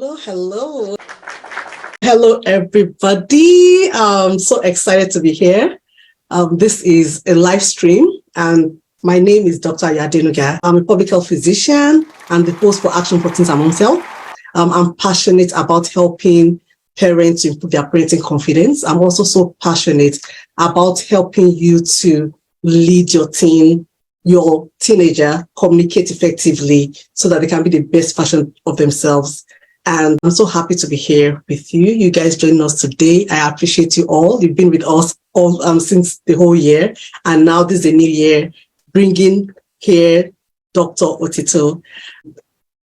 Hello, hello. Hello, everybody. I'm so excited to be here. This is a live stream, and my name is Dr. Yadenuga. I'm a public health physician and the host for Action for Teens and Moms Health. I'm passionate about helping parents to improve their parenting confidence. I'm also so passionate about helping you to lead your teenager, communicate effectively so that they can be the best version of themselves. And I'm so happy to be here with you. You guys joining us today. I appreciate you all. You've been with us all since the whole year. And now this is a new year, bringing here Dr. Otito.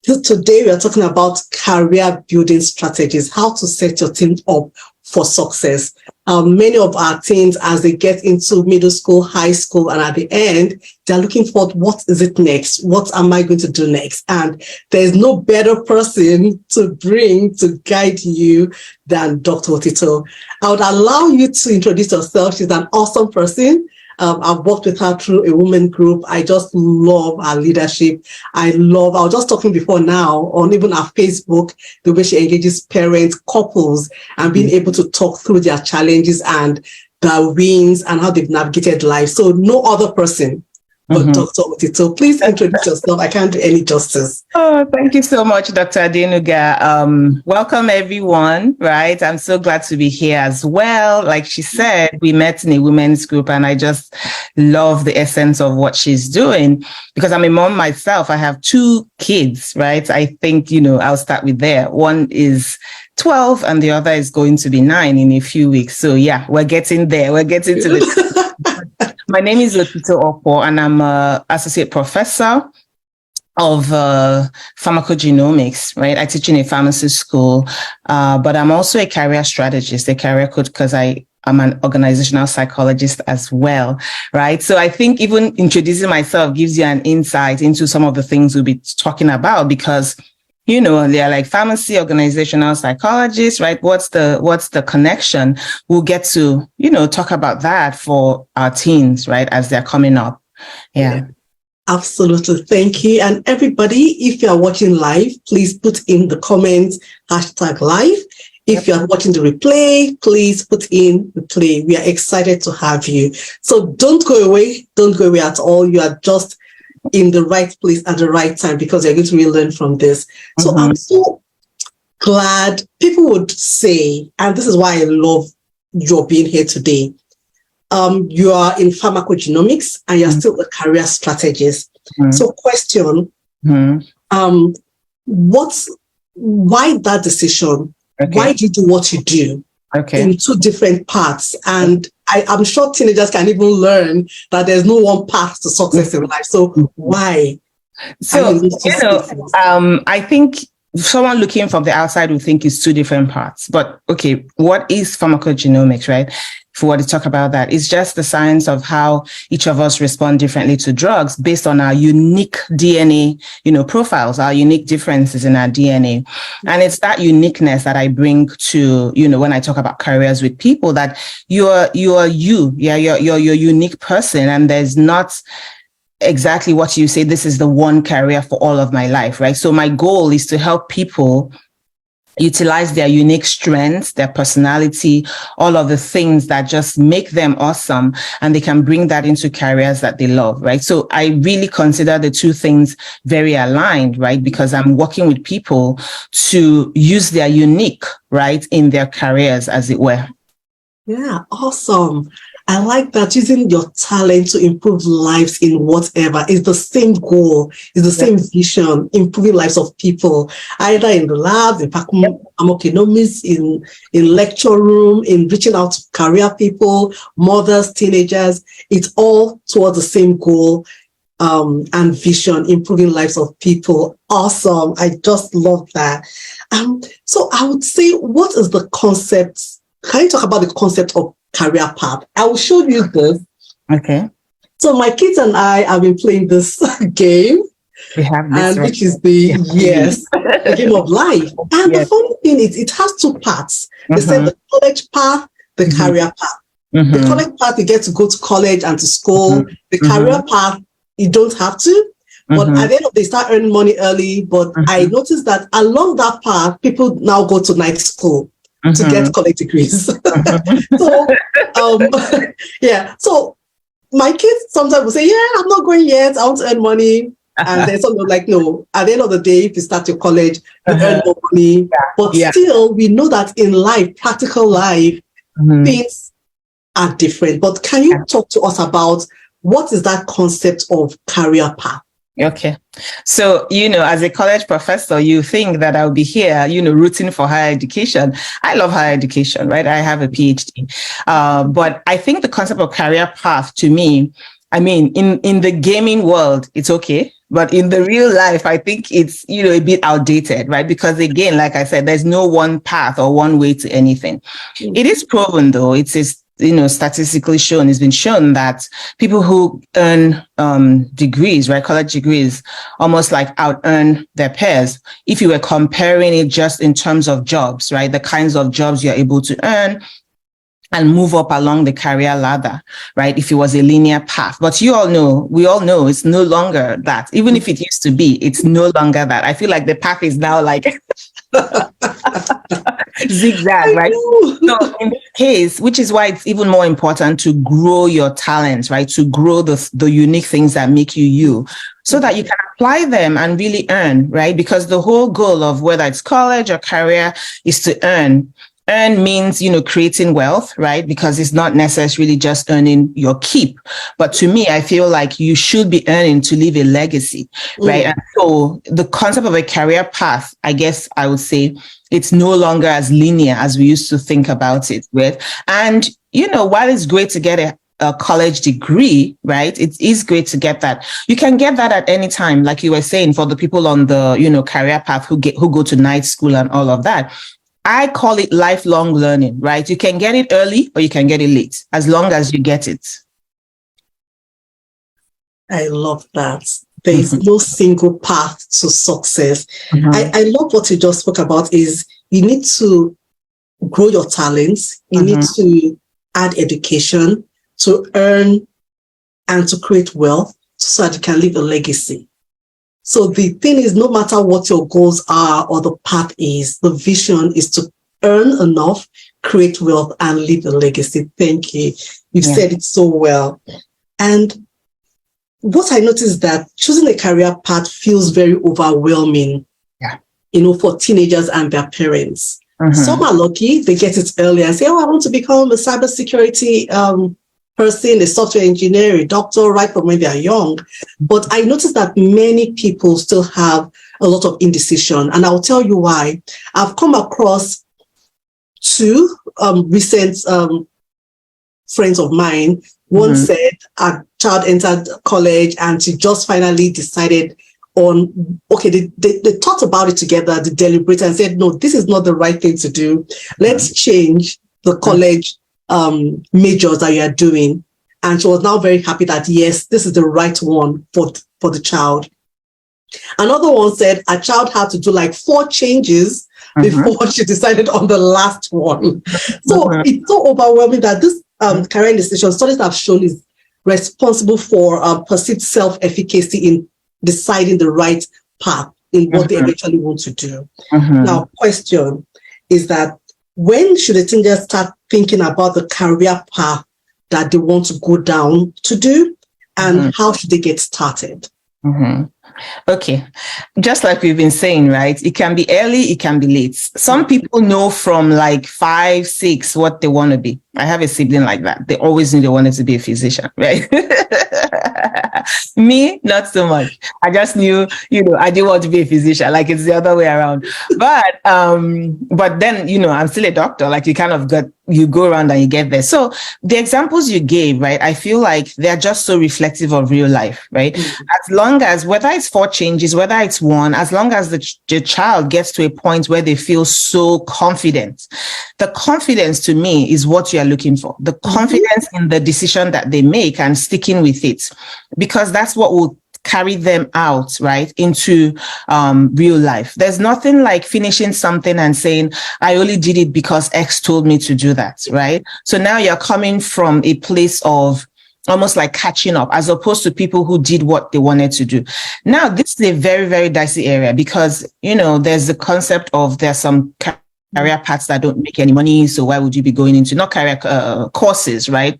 Today, we are talking about career building strategies, how to set your team up for success. Many of our teens, as they get into middle school, high school, and at the end, they're looking for what is it next? What am I going to do next? And there's no better person to bring to guide you than Dr. Otito. I would allow you to introduce yourself. She's an awesome person. I've worked with her through a women group. I just love her leadership. I was just talking before now on even her Facebook, the way she engages parents, couples, and being able to talk through their challenges and their wins and how they've navigated life. So no other person but Dr. Otito. Please introduce yourself. I can't do any justice. Oh, thank you so much, Dr. Adenuga. Welcome, everyone, right? I'm so glad to be here as well. Like she said, we met in a women's group, and I just love the essence of what she's doing because I'm a mom myself. I have 2 kids, right? I think, I'll start with there. One is 12 and the other is going to be 9 in a few weeks. So yeah, we're getting there. We're getting to the... My name is Otito Okpor, and I'm an associate professor of pharmacogenomics, right? I teach in a pharmacy school, but I'm also a career strategist, a career coach, because I'm an organizational psychologist as well, right? So I think even introducing myself gives you an insight into some of the things we'll be talking about because they're like pharmacy, organizational psychologists, right? What's the connection? We'll get to, talk about that for our teens, right? As they're coming up. Yeah. Absolutely. Thank you. And everybody, if you are watching live, please put in the comments, #live. If you are watching the replay, please put in replay. We are excited to have you. So don't go away. Don't go away at all. You are just in the right place at the right time because you're going to really learn from this. So I'm so glad people would say, and this is why I love your being here today. You are in pharmacogenomics and you're still a career strategist. So question, why that decision? Okay. Why do you do what you do? Okay. In 2 different paths? And I'm sure teenagers can even learn that there's no one path to success in life. So why? So, I think someone looking from the outside would think it's 2 different paths. But okay, what is pharmacogenomics, right? If we want to talk about that, it's just the science of how each of us respond differently to drugs based on our unique DNA, profiles, our unique differences in our DNA. And it's that uniqueness that I bring to, when I talk about careers with people, that you're your unique person, and there's not exactly what you say, this is the one career for all of my life, right? So my goal is to help people utilize their unique strengths, their personality, all of the things that just make them awesome, and they can bring that into careers that they love, right? So I really consider the 2 things very aligned, right? Because I'm working with people to use their unique, right, in their careers, as it were. Yeah, awesome. I like that using your talent to improve lives in whatever is the same goal, is the same vision, improving lives of people, either in the lab, in pharmacogenomics, in lecture room, in reaching out to career people, mothers, teenagers. It's all towards the same goal and vision, improving lives of people. Awesome. I just love that. So I would say, what is the concept? Can you talk about the concept of career path? I will show you this. Okay. So my kids and I have been playing this game. We have this, which is the game of life. And the funny thing is, it has 2 parts. They said the college path, the career path. The college path, you get to go to college and to school. The career path, you don't have to. But at the end of the day, start earning money early. But I noticed that along that path, people now go to night school to get college degrees. So, yeah. So my kids sometimes will say, yeah, I'm not going yet. I want to earn money. And then some are like, no, at the end of the day, if you start your college, you earn more money. But still, we know that in life, practical life, things are different. But can you talk to us about what is that concept of career path? Okay. So, as a college professor, you think that I'll be here, rooting for higher education. I love higher education, right? I have a PhD. But I think the concept of career path to me, I mean, in the gaming world, it's okay. But in the real life, I think it's, a bit outdated, right? Because again, like I said, there's no one path or one way to anything. It is proven, though. It's statistically shown, it's been shown that people who earn degrees, right, college degrees, almost like out-earn their peers. If you were comparing it just in terms of jobs, right, the kinds of jobs you're able to earn and move up along the career ladder, right, if it was a linear path. But we all know it's no longer that. Even if it used to be, it's no longer that. I feel like the path is now like zigzag, right? So in this case, which is why it's even more important to grow your talents, right? To grow the unique things that make you, so that you can apply them and really earn, right? Because the whole goal of whether it's college or career is to earn. Earn means, creating wealth, right? Because it's not necessarily just earning your keep. But to me, I feel like you should be earning to leave a legacy, right? And so the concept of a career path, I guess I would say it's no longer as linear as we used to think about it with. And, while it's great to get a college degree, right? It is great to get that. You can get that at any time, like you were saying, for the people on the, career path who go to night school and all of that. I call it lifelong learning, right? You can get it early or you can get it late, as long as you get it. I love that. There is no single path to success. I love what you just spoke about is you need to grow your talents. You need to add education to earn and to create wealth so that you can leave a legacy. So the thing is, no matter what your goals are or the path is, the vision is to earn enough, create wealth, and leave a legacy. Thank you. You've said it so well. And what I noticed is that choosing a career path feels very overwhelming, for teenagers and their parents. Some are lucky, they get it early and say, I want to become a cybersecurity person, a software engineer, a doctor, right from when they are young. But I noticed that many people still have a lot of indecision. And I'll tell you why. I've come across two recent friends of mine. One said a child entered college and she just finally decided on, they thought about it together, they deliberated and said, no, this is not the right thing to do. Let's change the college majors that you are doing. And she was now very happy that, yes, this is the right one for the child. Another one said a child had to do like 4 changes before she decided on the last one. So it's so overwhelming that this career decision, studies have shown, is responsible for perceived self-efficacy in deciding the right path in what they eventually want to do. Now, question is that when should a teenager start thinking about the career path that they want to go down to do, and how should they get started? Okay. Just like we've been saying, right? It can be early, it can be late. Some people know from like 5, 6 what they want to be. I have a sibling like that. They always knew they wanted to be a physician, right? Me, not so much. I just knew, I didn't want to be a physician. Like it's the other way around. But then, I'm still a doctor. Like you go around and you get there. So the examples you gave, right? I feel like they're just so reflective of real life, right? As long as, whether it's 4 changes, whether it's 1, as long as the child gets to a point where they feel so confident. The confidence to me is what you are looking for. The confidence in the decision that they make and sticking with it, because that's what will carry them out, right, into real life. There's nothing like finishing something and saying, I only did it because X told me to do that, right? So now you're coming from a place of almost like catching up, as opposed to people who did what they wanted to do. Now, this is a very, very dicey area because, there's the concept of there's some career paths that don't make any money. So why would you be going into not career courses, right?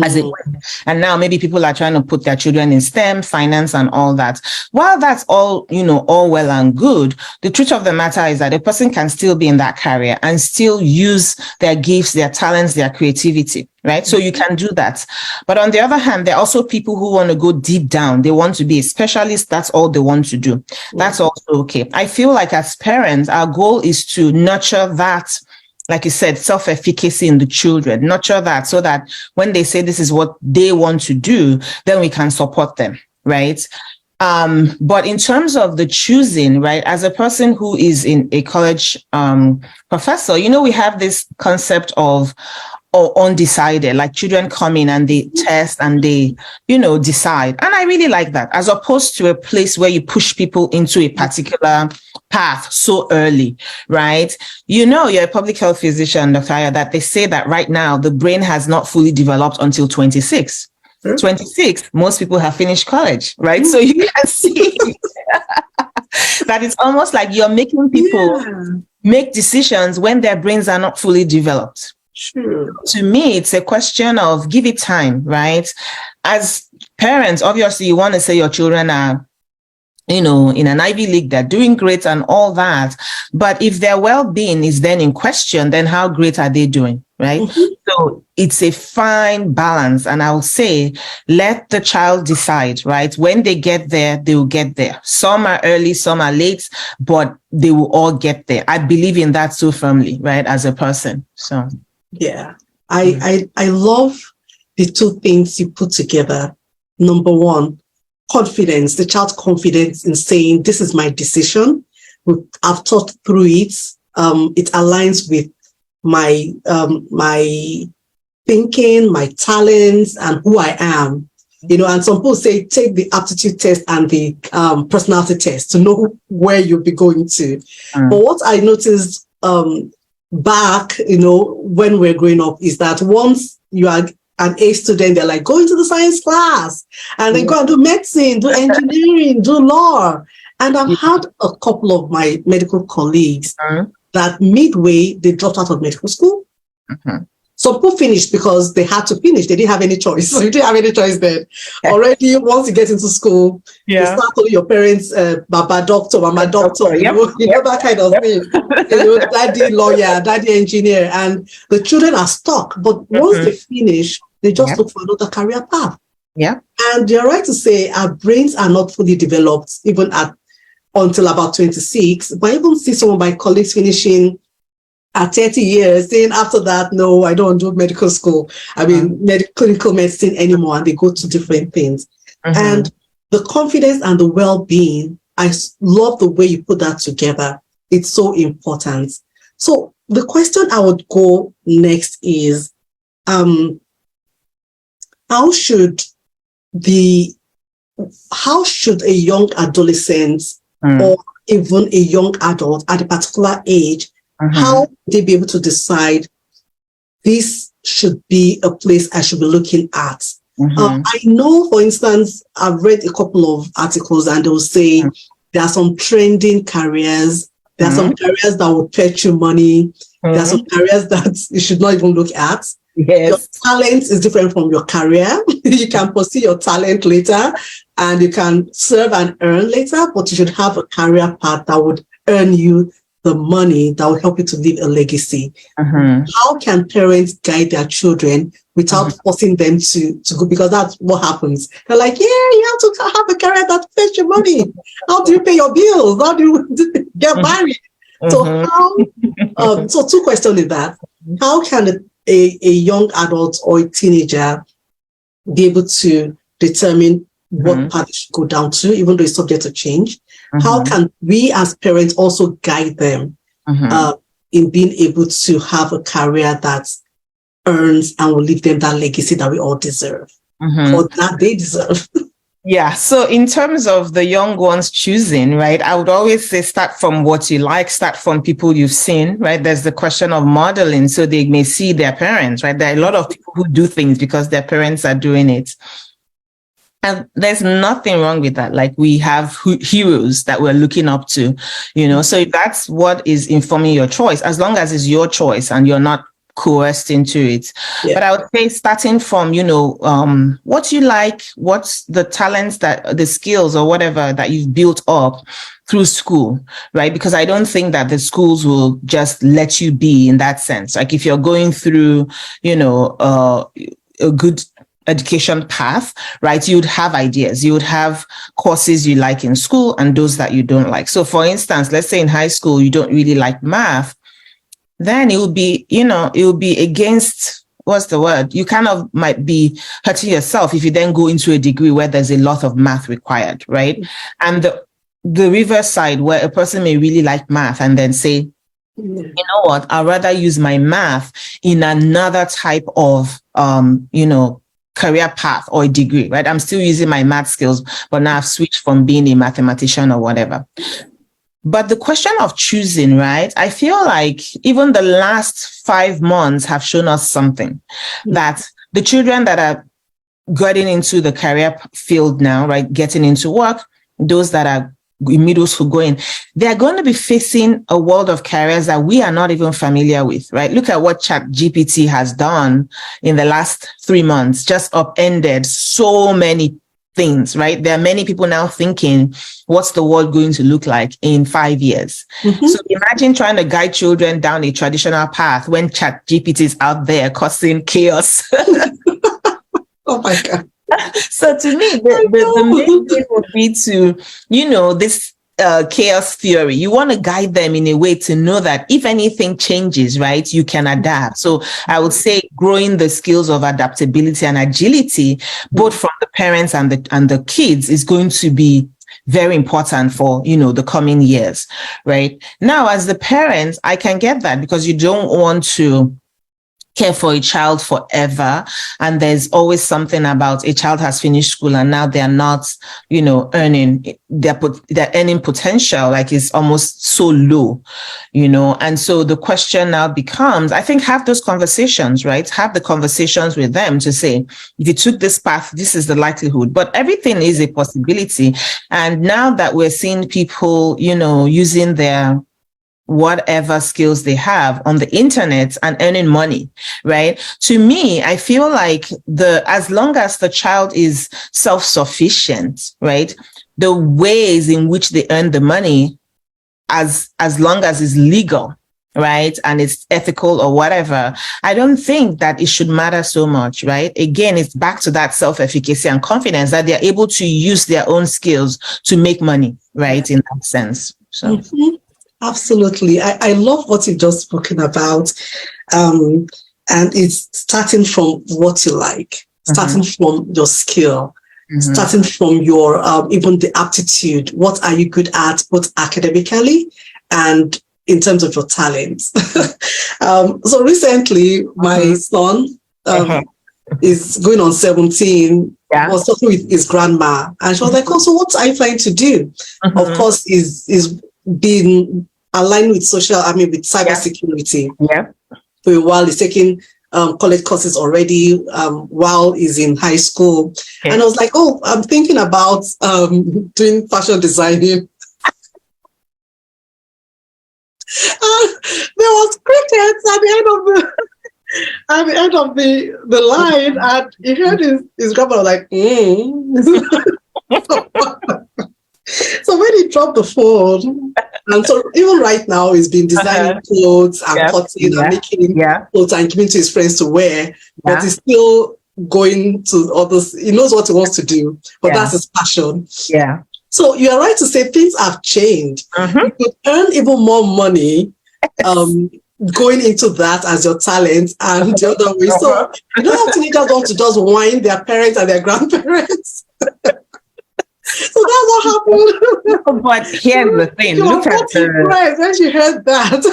As it went. And now maybe people are trying to put their children in STEM, finance, and all that. While that's all, all well and good, the truth of the matter is that a person can still be in that career and still use their gifts, their talents, their creativity, right? So you can do that. But on the other hand, there are also people who want to go deep down. They want to be a specialist. That's all they want to do. That's also okay. I feel like as parents, our goal is to nurture that, like you said, self-efficacy in the children, nurture that so that when they say this is what they want to do, then we can support them, right? But in terms of the choosing, right, as a person who is in a college professor, we have this concept of undecided, like children come in and they test and they, decide. And I really like that, as opposed to a place where you push people into a particular path so early, right? You're a public health physician, Dr. Aya, that they say that right now the brain has not fully developed until 26. 26, most people have finished college, right? So you can see that it's almost like you're making people make decisions when their brains are not fully developed. Sure. To me, it's a question of give it time, right? As parents, obviously, you want to say your children are, in an Ivy League, they're doing great and all that. But if their well-being is then in question, then how great are they doing, right? So it's a fine balance. And I will say, let the child decide, right? When they get there, they will get there. Some are early, some are late, but they will all get there. I believe in that so firmly, right? As a person. So. Yeah, I love the two things you put together. Number one, confidence, the child's confidence in saying, this is my decision. I've thought through it. It aligns with my thinking, my talents, and who I am. And some people say, take the aptitude test and the personality test to know where you'll be going to. But what I noticed back, when we're growing up, is that once you are an A student, they're like, go into the science class and then go and do medicine, do engineering, do law. And I've had a couple of my medical colleagues that midway, they dropped out of medical school. Some people finished because they had to finish. They didn't have any choice. So you didn't have any choice then. Already, once you get into school, you start telling your parents, Baba doctor, Mama doctor, you know that kind of thing. Daddy lawyer, daddy engineer. And the children are stuck. But once they finish, they just look for another career path. Yeah. And you're right to say our brains are not fully developed even until about 26. But I even see some of my colleagues finishing at 30 years, saying after that, no, I don't do medical school. I mean, clinical medicine anymore, and they go to different things. And the confidence and the well-being, I love the way you put that together. It's so important. So the question I would go next is, how should a young adolescent or even a young adult at a particular age, how would they be able to decide this should be a place I should be looking at? I know, for instance, I've read a couple of articles and they'll say there are some trending careers. There are some careers that will fetch you money. There are some careers that you should not even look at. Yes. Your talent is different from your career. You can pursue your talent later and you can serve and earn later, but you should have a career path that would earn you the money that will help you to leave a legacy. How can parents guide their children without forcing them to go? Because that's what happens. They're like, yeah, you have to have a career that fetch your money. How do you pay your bills? How do you get married? So so two questions in that. How can a young adult or a teenager be able to determine what path they should go down to, even though it's subject to change? How can we as parents also guide them in being able to have a career that earns and will leave them that legacy that we all deserve, or that they deserve? Yeah. So in terms of the young ones choosing, right, I would always say start from what you like, start from people you've seen, right? There's the question of modeling. So they may see their parents, right? There are a lot of people who do things because their parents are doing it. And there's nothing wrong with that. Like, we have heroes that we're looking up to, so if that's what is informing your choice, as long as it's your choice and you're not coerced into it. Yeah. But I would say starting from, what you like, what's the talents, the skills or whatever that you've built up through school, right? Because I don't think that the schools will just let you be in that sense. Like, if you're going through, a good education path, right? You would have ideas. You would have courses you like in school and those that you don't like. So for instance, let's say in high school, you don't really like math, then it will be, it will be against, what's the word? You kind of might be hurting yourself if you then go into a degree where there's a lot of math required, right? And the reverse side, where a person may really like math and then say, you know what, I'd rather use my math in another type of, career path or a degree, right? I'm still using my math skills, but now I've switched from being a mathematician or whatever. But the question of choosing, right? I feel like even the last 5 months have shown us something, that the children that are getting into the career field now, right? Getting into work, those that are in middle school going, they're going to be facing a world of careers that we are not even familiar with, right? Look at what ChatGPT has done in the last 3 months, just upended so many things, right? There are many people now thinking, what's the world going to look like in 5 years? Mm-hmm. So imagine trying to guide children down a traditional path when ChatGPT is out there causing chaos. Oh my God. So to me, the main thing would be to, this chaos theory. You want to guide them in a way to know that if anything changes, right, you can adapt. So I would say growing the skills of adaptability and agility, both from the parents and the kids, is going to be very important for, the coming years, right? Now, as the parents, I can get that, because you don't want to care for a child forever, and there's always something about a child has finished school and now they're not, earning their earning potential, like, is almost so low, and so the question now becomes, I think, have those conversations, right? Have the conversations with them to say, if you took this path, this is the likelihood, but everything is a possibility. And now that we're seeing people, using their whatever skills they have on the internet and earning money, right? To me, I feel like as long as the child is self-sufficient, right, the ways in which they earn the money, as long as it's legal, right, and it's ethical or whatever, I don't think that it should matter so much, right? Again, it's back to that self-efficacy and confidence that they're able to use their own skills to make money, right, in that sense. So. Mm-hmm. Absolutely. I love what you've just spoken about. And it's starting from what you like, starting from your skill, starting from your, even the aptitude. What are you good at, both academically and in terms of your talents? So recently, my son is going on 17. Yeah. Was talking with his grandma, and she was like, "Oh, so what are you planning to do?" Of course, is being aligned with with cybersecurity. Yeah. For a while, he's taking college courses already while he's in high school. Okay. And I was like, "Oh, I'm thinking about doing fashion designing." There was crickets at the end of the line, and he heard his grandma like, So when he dropped the phone, and so even right now he's been designing clothes and cutting and making clothes and giving to his friends to wear, but he's still going to others. He knows what he wants to do, but that's his passion. Yeah. So you're right to say things have changed. You could earn even more money going into that as your talent and the other way. So you don't have teenagers want to just whine their parents and their grandparents. So that's what happened. But here's the thing. Look at when she heard that.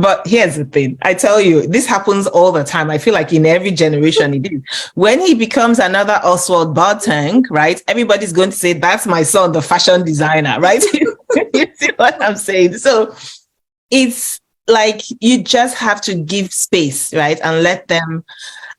But here's the thing. I tell you, this happens all the time. I feel like in every generation it is. When he becomes another Oswald Boateng, right? Everybody's going to say, that's my son, the fashion designer, right? You see what I'm saying? So it's like, you just have to give space, right? And let them.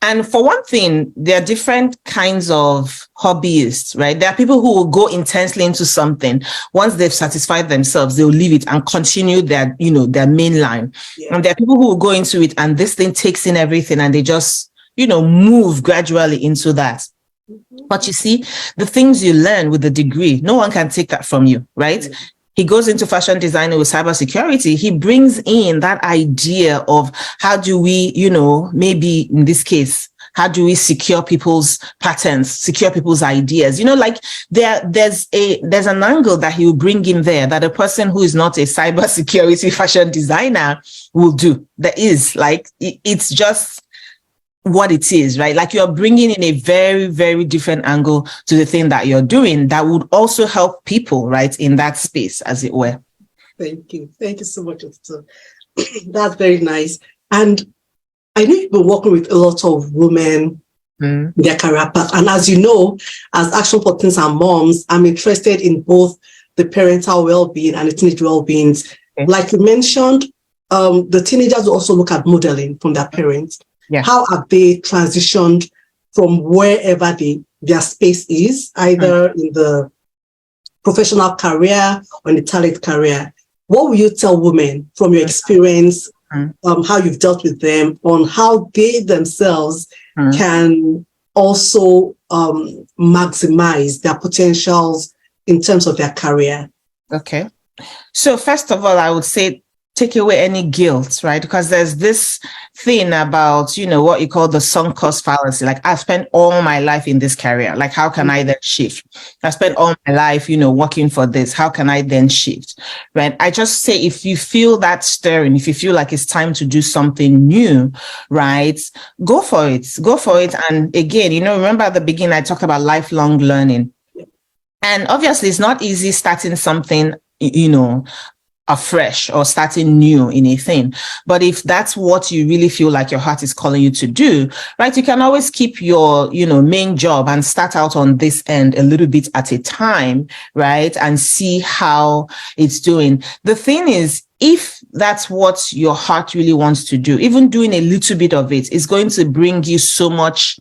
And for one thing, there are different kinds of hobbyists, right? There are people who will go intensely into something. Once they've satisfied themselves, they'll leave it and continue their, their main line. Yeah. And there are people who will go into it and this thing takes in everything and they just, move gradually into that. Mm-hmm. But you see, the things you learn with the degree, no one can take that from you, right? Mm-hmm. He goes into fashion design with cybersecurity. He brings in that idea of how do we, maybe in this case, how do we secure people's patents, secure people's ideas? There's an angle that he will bring in there that a person who is not a cybersecurity fashion designer will do. There is it's just what it is, right? Like you're bringing in a very, very different angle to the thing that you're doing that would also help people, right, in that space, as it were. Thank you. Thank you so much, Otito. That's very nice. And I know you've been working with a lot of women in their career path. And as you know, as Action for Teens and Moms, I'm interested in both the parental well-being and the teenage well-being. Okay. Like you mentioned, the teenagers will also look at modeling from their parents. Yeah. How have they transitioned from wherever their space is, either in the professional career or in the talent career? What will you tell women from your experience, how you've dealt with them, on how they themselves can also maximize their potentials in terms of their career? Okay. So first of all, I would say, take away any guilt, right? Because there's this thing about, what you call the sunk cost fallacy. Like, I've spent all my life in this career. Like, how can I then shift? I spent all my life, working for this. How can I then shift? Right? I just say, if you feel that stirring, if you feel like it's time to do something new, right? Go for it. Go for it. And again, remember at the beginning, I talked about lifelong learning. And obviously, it's not easy starting something, afresh or starting new in a thing. But if that's what you really feel like your heart is calling you to do, right, you can always keep your, main job and start out on this end a little bit at a time, right, and see how it's doing. The thing is, if that's what your heart really wants to do, even doing a little bit of it is going to bring you so much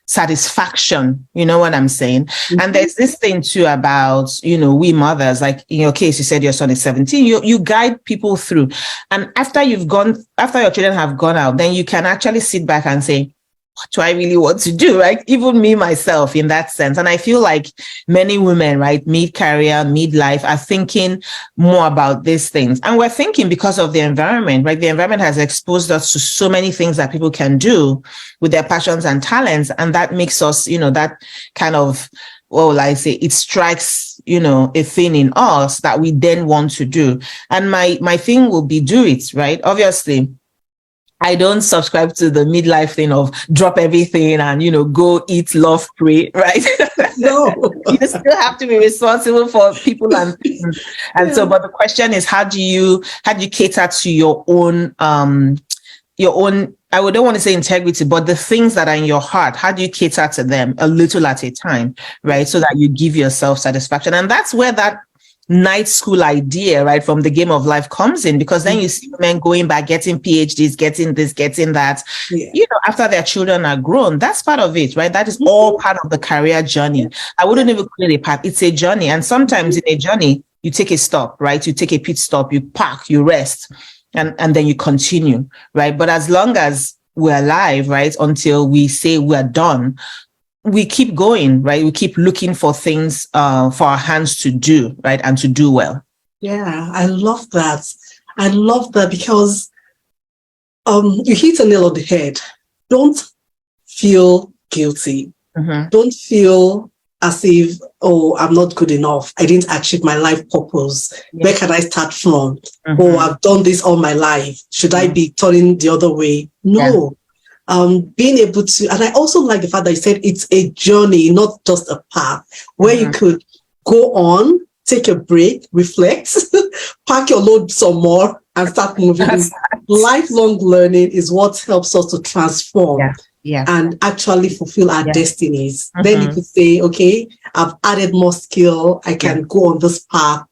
satisfaction, you know what I'm saying? Mm-hmm. And there's this thing too about, we mothers, like in your case, you said your son is 17, you guide people through. And after your children have gone out, then you can actually sit back and say, what do I really want to do? Right? Even me, myself, in that sense. And I feel like many women, right, mid-career, mid-life, are thinking more about these things. And we're thinking because of the environment, right? The environment has exposed us to so many things that people can do with their passions and talents. And that makes us, that kind of, it strikes, a thing in us that we then want to do. And my thing will be do it, right? Obviously, I don't subscribe to the midlife thing of drop everything and, go eat, love, pray, right? No. You still have to be responsible for people and things. And so, but the question is, how do you cater to your own, I don't want to say integrity, but the things that are in your heart, how do you cater to them a little at a time, right? So that you give yourself satisfaction. And that's where that night school idea, right, from the game of life comes in, because then you see women going back, getting PhDs, getting this, getting that, after their children are grown. That's part of it, right? That is all part of the career journey. I wouldn't even call it a path. It's a journey. And sometimes in a journey, you take a stop, right? You take a pit stop, you park, you rest, and then you continue, right? But as long as we're alive, right, until we say we're done, we keep going, right? We keep looking for things for our hands to do, right? And to do well. Yeah, I love that. I love that because you hit a nail on the head. Don't feel guilty. Mm-hmm. Don't feel as if, I'm not good enough. I didn't achieve my life purpose. Yeah. Where can I start from? Mm-hmm. I've done this all my life. Should I be turning the other way? No. Yeah. Being able to, and I also like the fact that you said it's a journey, not just a path, where you could go on, take a break, reflect, pack your load some more and start moving. Lifelong learning is what helps us to transform and actually fulfill our destinies. Then you could say, okay, I've added more skill. I can go on this path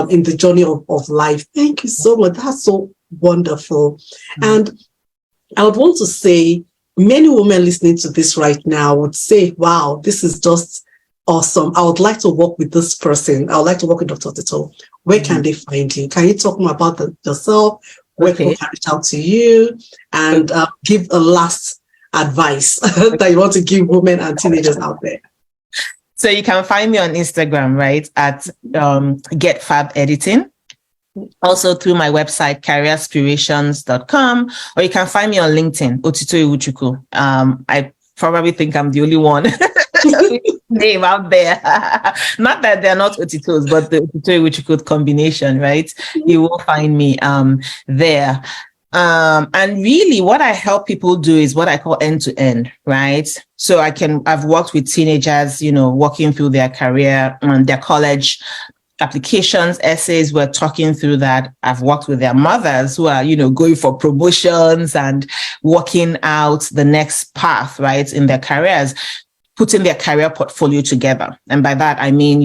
in the journey of life. Thank you so much. That's so wonderful. And I would want to say, many women listening to this right now would say, wow, this is just awesome. I would like to work with this person. I would like to work with Dr. Otito. Where can they find you? Can you talk more about yourself? Where people can reach out to you and give a last advice that you want to give women and teenagers out there? So you can find me on Instagram, right, at Get Fab Editing. Also through my website, careerspirations.com, or you can find me on LinkedIn, Otito Iwuchukwu. I probably think I'm the only one name out there. Not that they're not Otitos, but the Otito Iwuchukwu combination, right? You will find me there. And really what I help people do is what I call end-to-end, right? So I've worked with teenagers, walking through their career and their college applications, essays. We're talking through that. I've worked with their mothers who are, going for promotions and working out the next path, right, in their careers, putting their career portfolio together. And by that, I mean,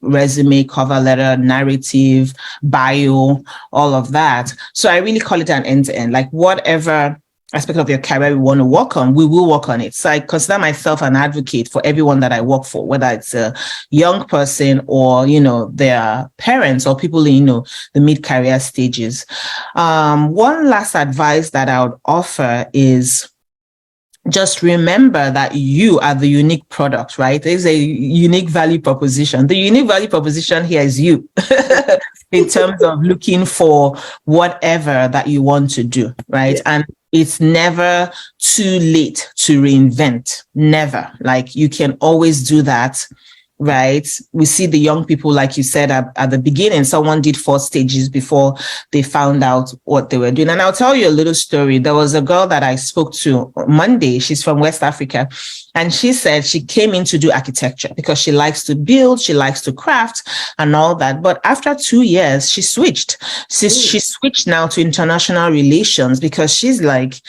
resume, cover letter, narrative, bio, all of that. So I really call it an end-to-end, like whatever aspect of your career we want to work on, we will work on it. So I consider myself an advocate for everyone that I work for, whether it's a young person or, their parents or people in, the mid-career stages. One last advice that I would offer is just remember that you are the unique product, right? There's a unique value proposition. The unique value proposition here is you in terms of looking for whatever that you want to do, right? Yeah. And it's never too late to reinvent. Never. Like you can always do that. Right. We see the young people, like you said, at the beginning, someone did 4 stages before they found out what they were doing. And I'll tell you a little story. There was a girl that I spoke to Monday. She's from West Africa. And she said she came in to do architecture because she likes to build, she likes to craft and all that. But after 2 years, she switched. She switched now to international relations because she's like,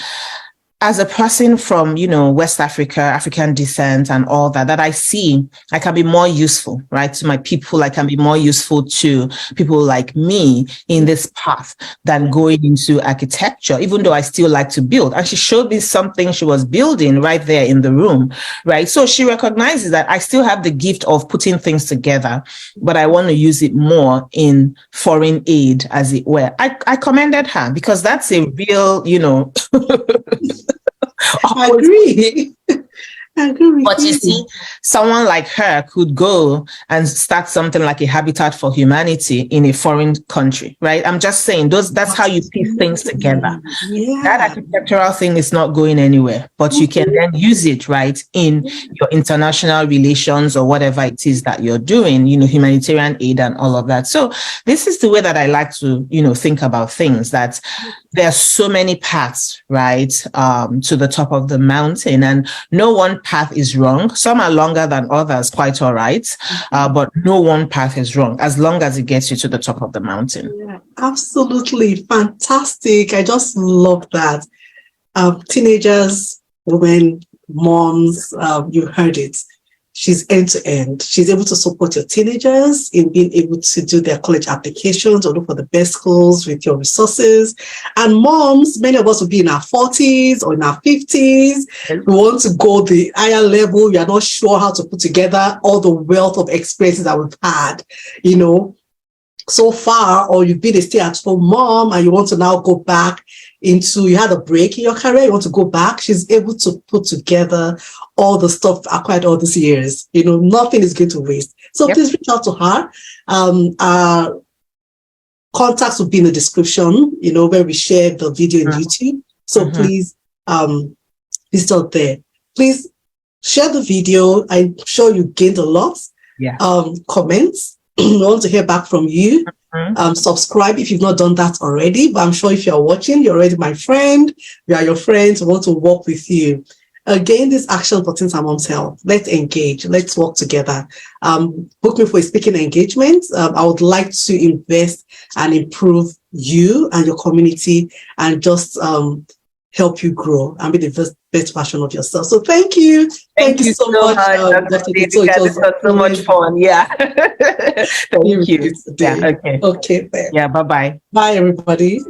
as a person from, West Africa, African descent and all that I see, I can be more useful, right, to my people. I can be more useful to people like me in this path than going into architecture, even though I still like to build. And she showed me something she was building right there in the room, right? So she recognizes that I still have the gift of putting things together, but I want to use it more in foreign aid, as it were. I commended her because that's a real, I agree. But you see, someone like her could go and start something like a Habitat for Humanity in a foreign country, right? I'm just saying that's how you piece things together. Yeah. That architectural thing is not going anywhere, but you can then use it, right, in your international relations or whatever it is that you're doing, humanitarian aid and all of that. So this is the way that I like to, think about things, that there are so many paths, right, to the top of the mountain, and no one path is wrong. Some are longer than others, quite all right, but no one path is wrong as long as it gets you to the top of the mountain. Yeah, absolutely fantastic. I just love that. Teenagers, women, moms, you heard it. She's end-to-end. She's able to support your teenagers in being able to do their college applications or look for the best schools with your resources. And moms, many of us will be in our 40s or in our 50s. We want to go the higher level. We are not sure how to put together all the wealth of experiences that we've had, so far, or you've been a stay-at-home mom and you want to now go back you had a break in your career, you want to go back. She's able to put together all the stuff acquired all these years. Nothing is going to waste. So please reach out to her. Our contacts will be in the description, where we share the video in YouTube. So please, visit out there. Please share the video. I'm sure you gained a lot. Yeah. Comments. We want to hear back from you. Subscribe if you've not done that already, but I'm sure if you're watching, you're already my friend. We are your friends. We want to work with you. Again, this action for Teens and Moms Health. Let's engage. Let's work together. Book me for a speaking engagement. I would like to invest and improve you and your community and just help you grow and be the best version of yourself. So thank you. Thank you so much, Dr. Otito. It was so much fun. Yeah. Thank you. Yeah. Okay. Yeah. Bye-bye. Bye, everybody.